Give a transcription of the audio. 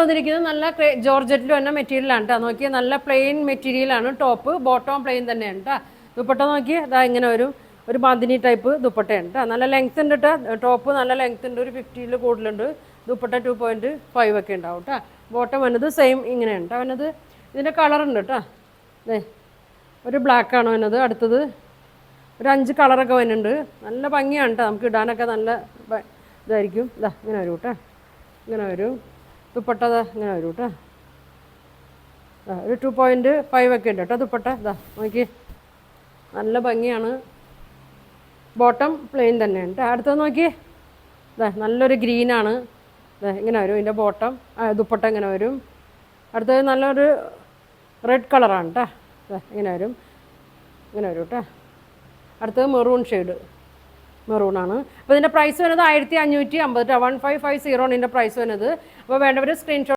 വന്നിരിക്കുന്നത് നല്ല ജോർജറ്റിൽ തന്നെ മെറ്റീരിയലാണ് കേട്ടോ. നോക്കിയാൽ നല്ല പ്ലെയിൻ മെറ്റീരിയലാണ്. ടോപ്പ് ബോട്ടം പ്ലെയിൻ തന്നെയാണ് കേട്ടോ. ദുപ്പട്ട നോക്കിയാൽ ഇതാ ഇങ്ങനെ ഒരു ബാന്തിനി ടൈപ്പ് ദുപ്പട്ടയാണ് കേട്ടോ. നല്ല ലെങ്ത് ഉണ്ട് കേട്ടോ. ടോപ്പ് നല്ല ലെങ്ത് ഉണ്ട്, ഒരു 50-ൽ കൂടുതലുണ്ട്. ദുപ്പട്ട 2.5 ഒക്കെ ഉണ്ടാവും കേട്ടോ. ബോട്ടം വന്നത് സെയിം ഇങ്ങനെയാണ് കേട്ടോ. വന്നത് ഇതിൻ്റെ കളറുണ്ട് കേട്ടോ. അതെ, ഒരു ബ്ലാക്കാണ് വന്നത്. അടുത്തത് ഒരു 5 കളറൊക്കെ വരുന്നുണ്ട്. നല്ല ഭംഗിയാണ് കേട്ടോ. നമുക്ക് ഇടാനൊക്കെ നല്ല ഇതായിരിക്കും. ഇതാ ഇങ്ങനെ വരും കേട്ടോ. ഇങ്ങനെ വരും ദുപ്പട്ട. ഇങ്ങനെ വരും കേട്ടോ. ഒരു 2.5 ഒക്കെ ഉണ്ട് കേട്ടോ ദുപ്പട്ട. ഇതാ നോക്കി, നല്ല ഭംഗിയാണ്. ബോട്ടം പ്ലെയിൻ തന്നെയാണ് കേട്ടോ. അടുത്തത് നോക്കി, ഇതാ നല്ലൊരു ഗ്രീനാണ്. ഇതാ ഇങ്ങനെ വരും ഇതിൻ്റെ ബോട്ടം. ദുപ്പട്ട ഇങ്ങനെ വരും. അടുത്തത് നല്ലൊരു റെഡ് കളറാണ് കേട്ടോ. ഇതാ ഇങ്ങനെ വരും കേട്ടോ. അടുത്തത് മെറൂൺ ഷെയ്ഡ്, മെറൂണാണ്. അപ്പോൾ ഇതിൻ്റെ പ്രൈസ് വരുന്നത് 1550 1550 ആണ് ഇതിൻ്റെ പ്രൈസ് വരുന്നത്. അപ്പോൾ വേണ്ടവർ സ്ക്രീൻഷോട്ട്